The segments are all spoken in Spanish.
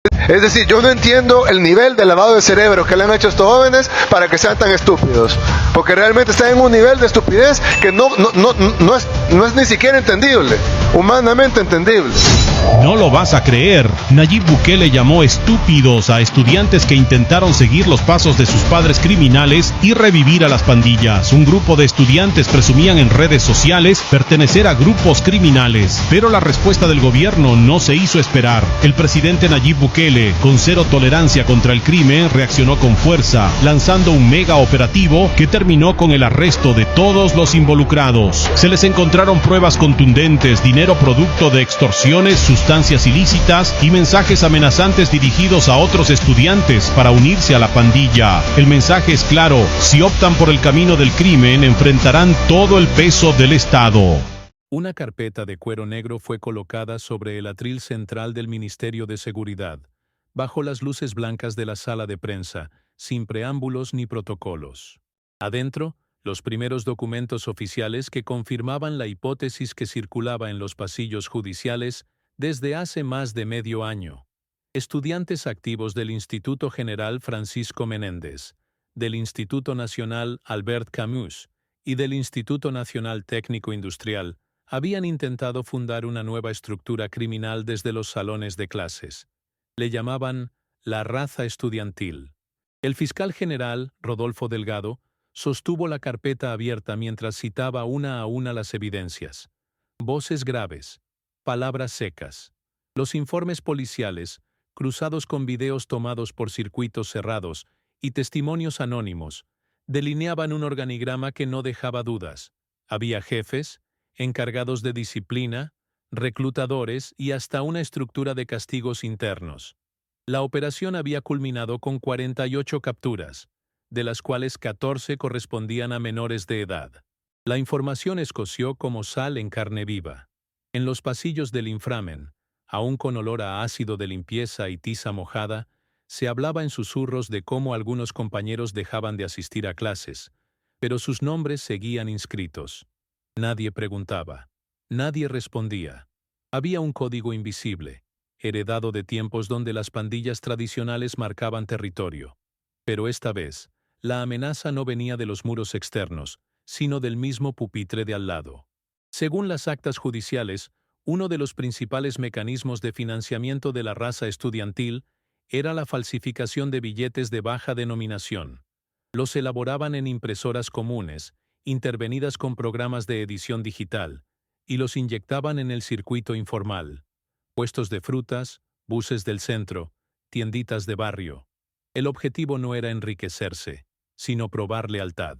Es decir, yo no entiendo el nivel de lavado de cerebro que le han hecho a estos jóvenes para que sean tan estúpidos. Porque realmente están en un nivel de estupidez que no es ni siquiera entendible, humanamente entendible. No lo vas a creer. Nayib Bukele llamó estúpidos a estudiantes que intentaron seguir los pasos de sus padres criminales y revivir a las pandillas. Un grupo de estudiantes presumían en redes sociales pertenecer a grupos criminales, pero la respuesta del gobierno no se hizo esperar. El presidente Nayib Bukele, con cero tolerancia contra el crimen, reaccionó con fuerza, lanzando un mega operativo que terminó con el arresto de todos los involucrados. Se les encontraron pruebas contundentes, dinero producto de extorsiones, sustancias ilícitas y mensajes amenazantes dirigidos a otros estudiantes para unirse a la pandilla. El mensaje es claro: si optan por el camino del crimen, enfrentarán todo el peso del Estado. Una carpeta de cuero negro fue colocada sobre el atril central del Ministerio de Seguridad, bajo las luces blancas de la sala de prensa, sin preámbulos ni protocolos. Adentro, los primeros documentos oficiales que confirmaban la hipótesis que circulaba en los pasillos judiciales desde hace más de medio año. Estudiantes activos del Instituto General Francisco Menéndez, del Instituto Nacional Albert Camus y del Instituto Nacional Técnico Industrial habían intentado fundar una nueva estructura criminal desde los salones de clases. Le llamaban la raza estudiantil. El fiscal general, Rodolfo Delgado, sostuvo la carpeta abierta mientras citaba una a una las evidencias. Voces graves, palabras secas. Los informes policiales, cruzados con videos tomados por circuitos cerrados y testimonios anónimos, delineaban un organigrama que no dejaba dudas. Había jefes, encargados de disciplina, reclutadores y hasta una estructura de castigos internos. La operación había culminado con 48 capturas, de las cuales 14 correspondían a menores de edad. La información escoció como sal en carne viva. En los pasillos del inframen, aún con olor a ácido de limpieza y tiza mojada, se hablaba en susurros de cómo algunos compañeros dejaban de asistir a clases, pero sus nombres seguían inscritos. Nadie preguntaba. Nadie respondía. Había un código invisible, heredado de tiempos donde las pandillas tradicionales marcaban territorio. Pero esta vez, la amenaza no venía de los muros externos, sino del mismo pupitre de al lado. Según las actas judiciales, uno de los principales mecanismos de financiamiento de la raza estudiantil era la falsificación de billetes de baja denominación. Los elaboraban en impresoras comunes, intervenidas con programas de edición digital, y los inyectaban en el circuito informal. Puestos de frutas, buses del centro, tienditas de barrio. El objetivo no era enriquecerse, sino probar lealtad.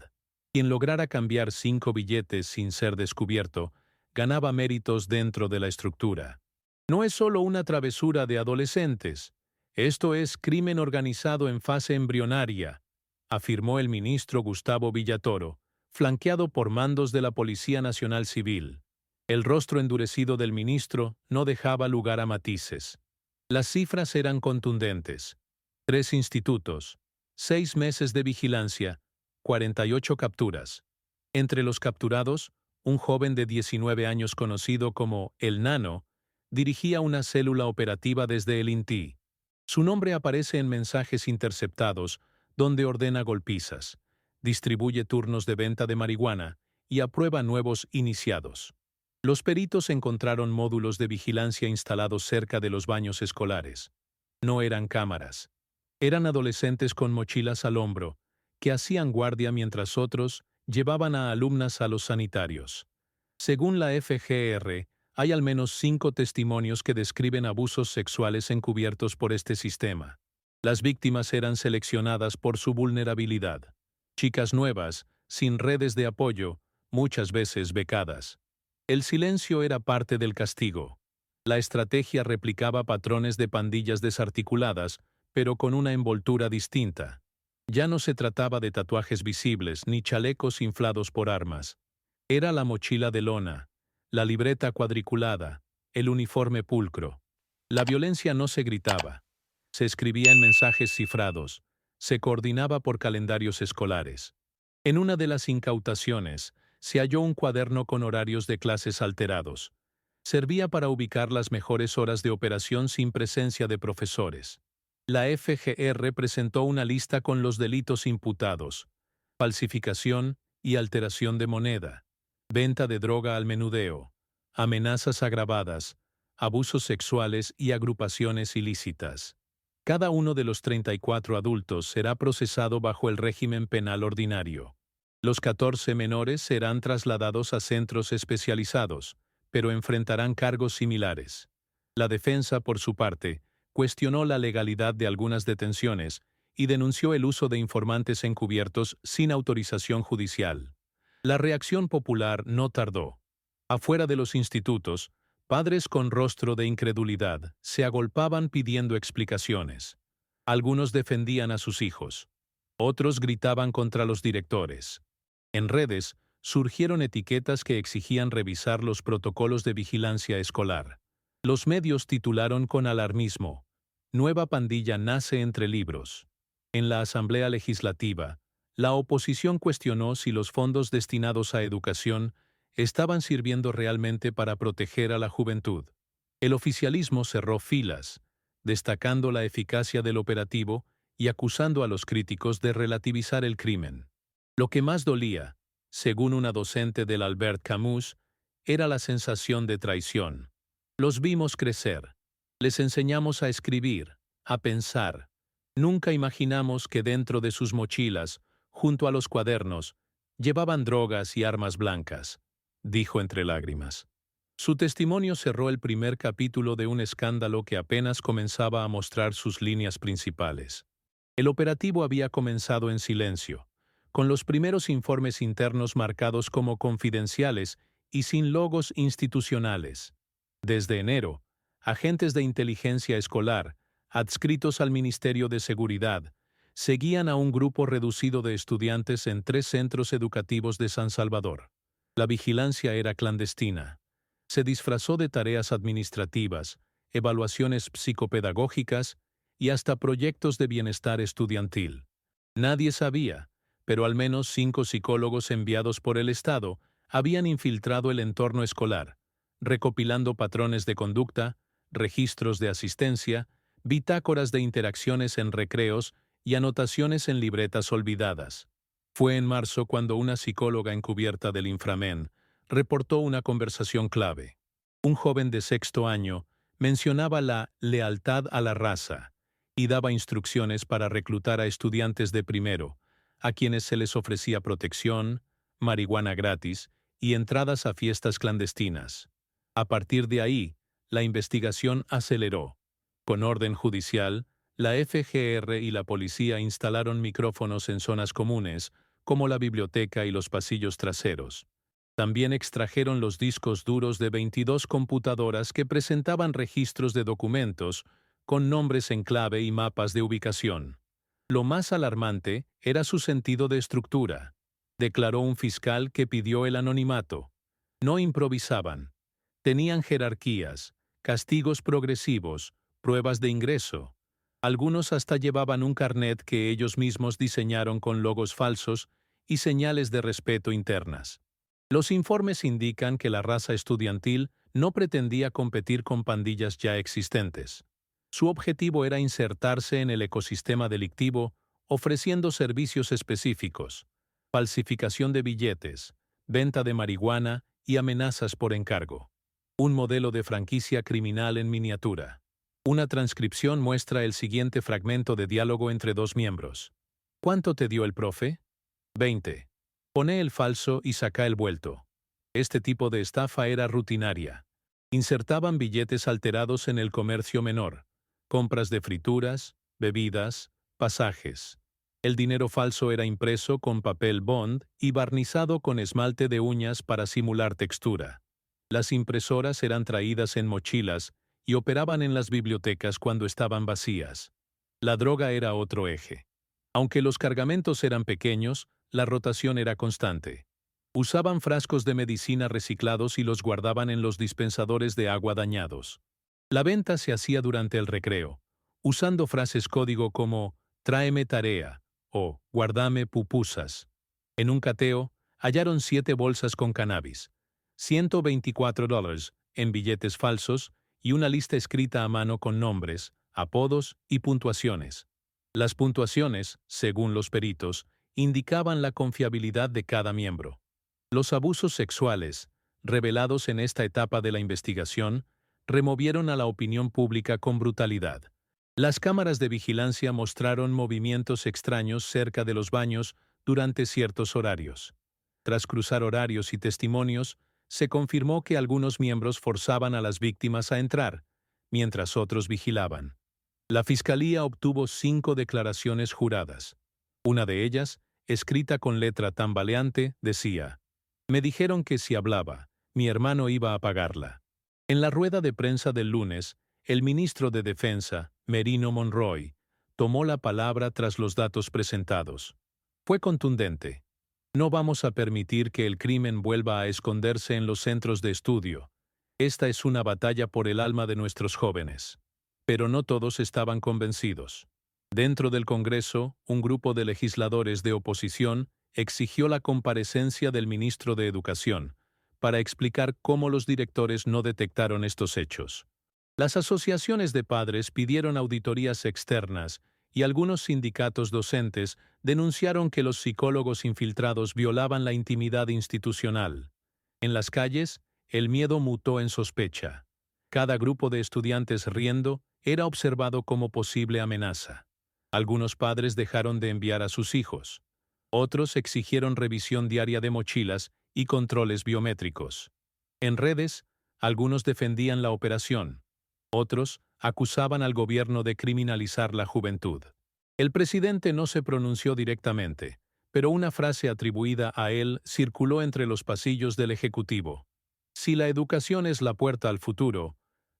Quien lograra cambiar 5 billetes sin ser descubierto, ganaba méritos dentro de la estructura. No es solo una travesura de adolescentes, esto es crimen organizado en fase embrionaria, afirmó el ministro Gustavo Villatoro, flanqueado por mandos de la Policía Nacional Civil. El rostro endurecido del ministro no dejaba lugar a matices. Las cifras eran contundentes. 3 institutos, 6 meses de vigilancia, 48 capturas. Entre los capturados, un joven de 19 años conocido como El Nano, dirigía una célula operativa desde el INTI. Su nombre aparece en mensajes interceptados, donde ordena golpizas, distribuye turnos de venta de marihuana y aprueba nuevos iniciados. Los peritos encontraron módulos de vigilancia instalados cerca de los baños escolares. No eran cámaras. Eran adolescentes con mochilas al hombro, que hacían guardia mientras otros llevaban a alumnas a los sanitarios. Según la FGR, hay al menos 5 testimonios que describen abusos sexuales encubiertos por este sistema. Las víctimas eran seleccionadas por su vulnerabilidad. Chicas nuevas, sin redes de apoyo, muchas veces becadas. El silencio era parte del castigo. La estrategia replicaba patrones de pandillas desarticuladas, pero con una envoltura distinta. Ya no se trataba de tatuajes visibles ni chalecos inflados por armas. Era la mochila de lona, la libreta cuadriculada, el uniforme pulcro. La violencia no se gritaba. Se escribía en mensajes cifrados. Se coordinaba por calendarios escolares. En una de las incautaciones, se halló un cuaderno con horarios de clases alterados. Servía para ubicar las mejores horas de operación sin presencia de profesores. La FGR presentó una lista con los delitos imputados: falsificación y alteración de moneda, venta de droga al menudeo, amenazas agravadas, abusos sexuales y agrupaciones ilícitas. Cada uno de los 34 adultos será procesado bajo el régimen penal ordinario. Los 14 menores serán trasladados a centros especializados, pero enfrentarán cargos similares. La defensa, por su parte, cuestionó la legalidad de algunas detenciones y denunció el uso de informantes encubiertos sin autorización judicial. La reacción popular no tardó. Afuera de los institutos, padres con rostro de incredulidad se agolpaban pidiendo explicaciones. Algunos defendían a sus hijos. Otros gritaban contra los directores. En redes, surgieron etiquetas que exigían revisar los protocolos de vigilancia escolar. Los medios titularon con alarmismo: Nueva pandilla nace entre libros. En la Asamblea Legislativa, la oposición cuestionó si los fondos destinados a educación estaban sirviendo realmente para proteger a la juventud. El oficialismo cerró filas, destacando la eficacia del operativo y acusando a los críticos de relativizar el crimen. Lo que más dolía, según una docente del Albert Camus, era la sensación de traición. Los vimos crecer. Les enseñamos a escribir, a pensar. Nunca imaginamos que dentro de sus mochilas, junto a los cuadernos, llevaban drogas y armas blancas, dijo entre lágrimas. Su testimonio cerró el primer capítulo de un escándalo que apenas comenzaba a mostrar sus líneas principales. El operativo había comenzado en silencio, con los primeros informes internos marcados como confidenciales y sin logos institucionales. Desde enero, agentes de inteligencia escolar, adscritos al Ministerio de Seguridad, seguían a un grupo reducido de estudiantes en 3 centros educativos de San Salvador. La vigilancia era clandestina. Se disfrazó de tareas administrativas, evaluaciones psicopedagógicas y hasta proyectos de bienestar estudiantil. Nadie sabía, pero al menos 5 psicólogos enviados por el Estado habían infiltrado el entorno escolar, recopilando patrones de conducta, registros de asistencia, bitácoras de interacciones en recreos y anotaciones en libretas olvidadas. Fue en marzo cuando una psicóloga encubierta del Inframen reportó una conversación clave. Un joven de 6º año mencionaba la lealtad a la raza y daba instrucciones para reclutar a estudiantes de primero, a quienes se les ofrecía protección, marihuana gratis y entradas a fiestas clandestinas. A partir de ahí, la investigación aceleró. Con orden judicial, la FGR y la policía instalaron micrófonos en zonas comunes, como la biblioteca y los pasillos traseros. También extrajeron los discos duros de 22 computadoras que presentaban registros de documentos, con nombres en clave y mapas de ubicación. Lo más alarmante era su sentido de estructura, declaró un fiscal que pidió el anonimato. No improvisaban. Tenían jerarquías, castigos progresivos, pruebas de ingreso. Algunos hasta llevaban un carnet que ellos mismos diseñaron con logos falsos y señales de respeto internas. Los informes indican que la raza estudiantil no pretendía competir con pandillas ya existentes. Su objetivo era insertarse en el ecosistema delictivo ofreciendo servicios específicos: falsificación de billetes, venta de marihuana y amenazas por encargo. Un modelo de franquicia criminal en miniatura. Una transcripción muestra el siguiente fragmento de diálogo entre 2 miembros. ¿Cuánto te dio el profe? 20. Pone el falso y saca el vuelto. Este tipo de estafa era rutinaria. Insertaban billetes alterados en el comercio menor, compras de frituras, bebidas, pasajes. El dinero falso era impreso con papel bond y barnizado con esmalte de uñas para simular textura. Las impresoras eran traídas en mochilas y operaban en las bibliotecas cuando estaban vacías. La droga era otro eje. Aunque los cargamentos eran pequeños, la rotación era constante. Usaban frascos de medicina reciclados y los guardaban en los dispensadores de agua dañados. La venta se hacía durante el recreo, usando frases código como «tráeme tarea» o «guardame pupusas». En un cateo, hallaron 7 bolsas con cannabis, $124 en billetes falsos, y una lista escrita a mano con nombres, apodos y puntuaciones. Las puntuaciones, según los peritos, indicaban la confiabilidad de cada miembro. Los abusos sexuales, revelados en esta etapa de la investigación, removieron a la opinión pública con brutalidad. Las cámaras de vigilancia mostraron movimientos extraños cerca de los baños durante ciertos horarios. Tras cruzar horarios y testimonios, se confirmó que algunos miembros forzaban a las víctimas a entrar, mientras otros vigilaban. La Fiscalía obtuvo 5 declaraciones juradas. Una de ellas, escrita con letra tambaleante, decía: «Me dijeron que si hablaba, mi hermano iba a pagarla». En la rueda de prensa del lunes, el ministro de Defensa, Merino Monroy, tomó la palabra tras los datos presentados. Fue contundente. «No vamos a permitir que el crimen vuelva a esconderse en los centros de estudio. Esta es una batalla por el alma de nuestros jóvenes». Pero no todos estaban convencidos. Dentro del Congreso, un grupo de legisladores de oposición exigió la comparecencia del ministro de Educación para explicar cómo los directores no detectaron estos hechos. Las asociaciones de padres pidieron auditorías externas y algunos sindicatos docentes denunciaron que los psicólogos infiltrados violaban la intimidad institucional. En las calles, el miedo mutó en sospecha. Cada grupo de estudiantes riendo era observado como posible amenaza. Algunos padres dejaron de enviar a sus hijos. Otros exigieron revisión diaria de mochilas y controles biométricos. En redes, algunos defendían la operación. Otros acusaban al gobierno de criminalizar la juventud. El presidente no se pronunció directamente, pero una frase atribuida a él circuló entre los pasillos del Ejecutivo. Si la educación es la puerta al futuro,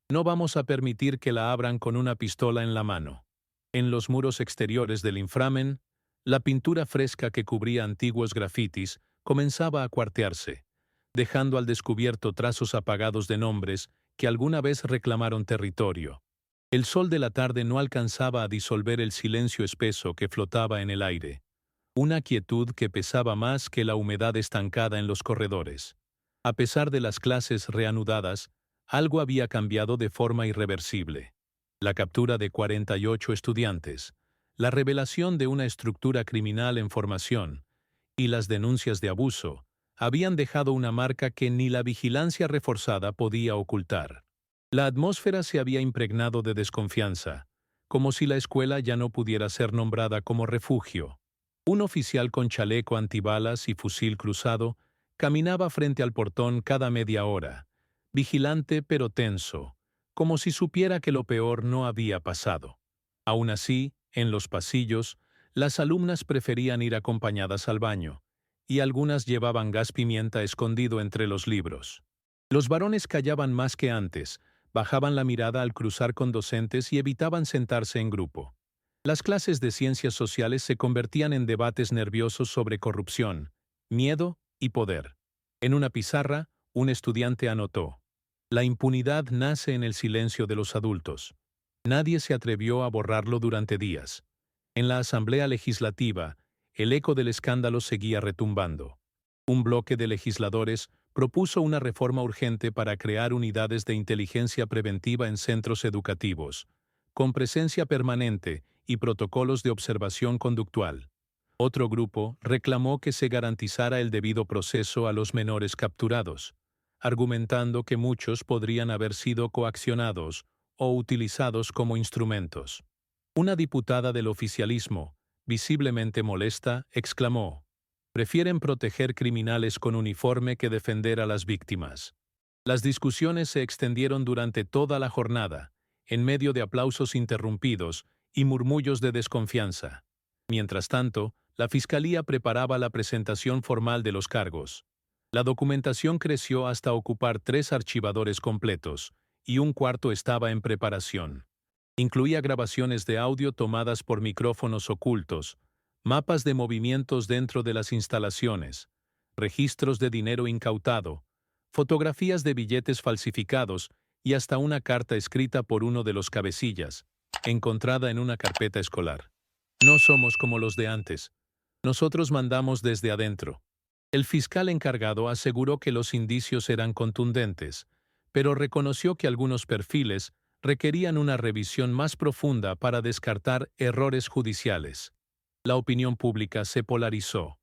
no vamos a permitir que la abran con una pistola en la mano. En los muros exteriores del inframen, la pintura fresca que cubría antiguos grafitis comenzaba a cuartearse, dejando al descubierto trazos apagados de nombres que alguna vez reclamaron territorio. El sol de la tarde no alcanzaba a disolver el silencio espeso que flotaba en el aire, una quietud que pesaba más que la humedad estancada en los corredores. A pesar de las clases reanudadas, algo había cambiado de forma irreversible. La captura de 48 estudiantes, la revelación de una estructura criminal en formación y las denuncias de abuso habían dejado una marca que ni la vigilancia reforzada podía ocultar. La atmósfera se había impregnado de desconfianza, como si la escuela ya no pudiera ser nombrada como refugio. Un oficial con chaleco antibalas y fusil cruzado caminaba frente al portón cada media hora, vigilante pero tenso, como si supiera que lo peor no había pasado. Aún así, en los pasillos, las alumnas preferían ir acompañadas al baño, y algunas llevaban gas pimienta escondido entre los libros. Los varones callaban más que antes, bajaban la mirada al cruzar con docentes y evitaban sentarse en grupo. Las clases de ciencias sociales se convertían en debates nerviosos sobre corrupción, miedo y poder. En una pizarra, un estudiante anotó: «La impunidad nace en el silencio de los adultos». Nadie se atrevió a borrarlo durante días. En la Asamblea Legislativa, el eco del escándalo seguía retumbando. Un bloque de legisladores propuso una reforma urgente para crear unidades de inteligencia preventiva en centros educativos, con presencia permanente y protocolos de observación conductual. Otro grupo reclamó que se garantizara el debido proceso a los menores capturados, argumentando que muchos podrían haber sido coaccionados o utilizados como instrumentos. Una diputada del oficialismo, visiblemente molesta, exclamó: «Prefieren proteger criminales con uniforme que defender a las víctimas». Las discusiones se extendieron durante toda la jornada, en medio de aplausos interrumpidos y murmullos de desconfianza. Mientras tanto, la Fiscalía preparaba la presentación formal de los cargos. La documentación creció hasta ocupar 3 archivadores completos, y un cuarto estaba en preparación. Incluía grabaciones de audio tomadas por micrófonos ocultos, mapas de movimientos dentro de las instalaciones, registros de dinero incautado, fotografías de billetes falsificados y hasta una carta escrita por uno de los cabecillas, encontrada en una carpeta escolar. «No somos como los de antes. Nosotros mandamos desde adentro». El fiscal encargado aseguró que los indicios eran contundentes, pero reconoció que algunos perfiles requerían una revisión más profunda para descartar errores judiciales. La opinión pública se polarizó.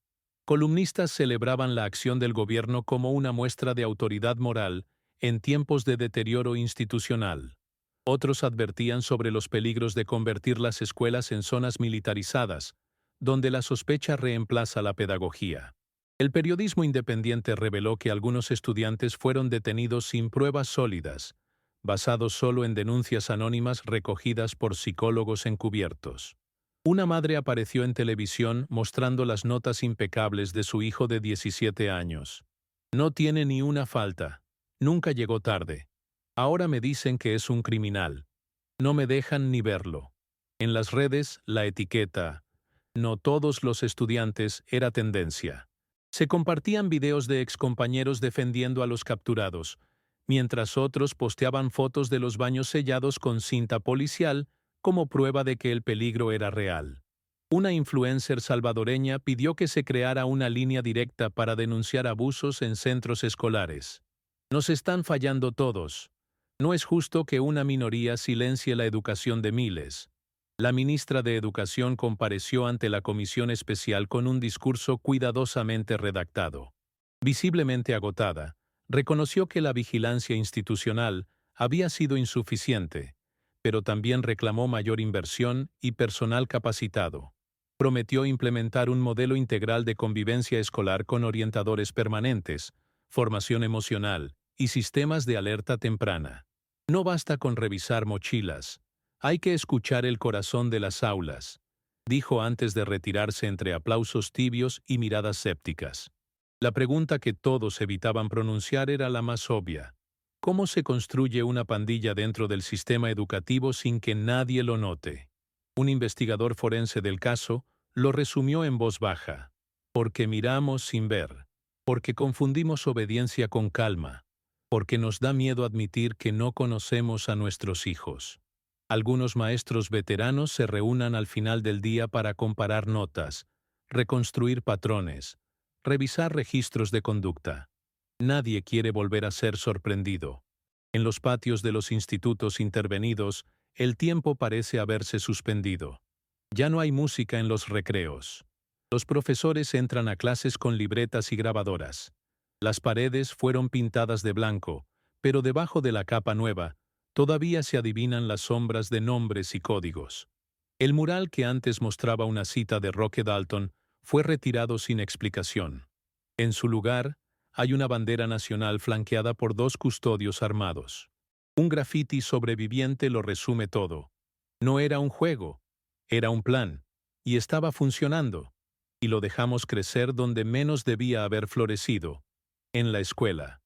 Columnistas celebraban la acción del gobierno como una muestra de autoridad moral en tiempos de deterioro institucional. Otros advertían sobre los peligros de convertir las escuelas en zonas militarizadas, donde la sospecha reemplaza la pedagogía. El periodismo independiente reveló que algunos estudiantes fueron detenidos sin pruebas sólidas, basados solo en denuncias anónimas recogidas por psicólogos encubiertos. Una madre apareció en televisión mostrando las notas impecables de su hijo de 17 años. No tiene ni una falta. Nunca llegó tarde. Ahora me dicen que es un criminal. No me dejan ni verlo. En las redes, la etiqueta "no todos los estudiantes" era tendencia. Se compartían videos de excompañeros defendiendo a los capturados, mientras otros posteaban fotos de los baños sellados con cinta policial como prueba de que el peligro era real. Una influencer salvadoreña pidió que se creara una línea directa para denunciar abusos en centros escolares. Nos están fallando todos. No es justo que una minoría silencie la educación de miles. La ministra de Educación compareció ante la comisión especial con un discurso cuidadosamente redactado. Visiblemente agotada, reconoció que la vigilancia institucional había sido insuficiente, pero también reclamó mayor inversión y personal capacitado. Prometió implementar un modelo integral de convivencia escolar con orientadores permanentes, formación emocional y sistemas de alerta temprana. No basta con revisar mochilas. Hay que escuchar el corazón de las aulas, dijo antes de retirarse entre aplausos tibios y miradas sépticas. La pregunta que todos evitaban pronunciar era la más obvia. ¿Cómo se construye una pandilla dentro del sistema educativo sin que nadie lo note? Un investigador forense del caso lo resumió en voz baja. Porque miramos sin ver. Porque confundimos obediencia con calma. Porque nos da miedo admitir que no conocemos a nuestros hijos. Algunos maestros veteranos se reúnan al final del día para comparar notas, reconstruir patrones, revisar registros de conducta. Nadie quiere volver a ser sorprendido. En los patios de los institutos intervenidos, el tiempo parece haberse suspendido. Ya no hay música en los recreos. Los profesores entran a clases con libretas y grabadoras. Las paredes fueron pintadas de blanco, pero debajo de la capa nueva, todavía se adivinan las sombras de nombres y códigos. El mural que antes mostraba una cita de Roque Dalton fue retirado sin explicación. En su lugar, hay una bandera nacional flanqueada por 2 custodios armados. Un grafiti sobreviviente lo resume todo. No era un juego, era un plan, y estaba funcionando. Y lo dejamos crecer donde menos debía haber florecido, en la escuela.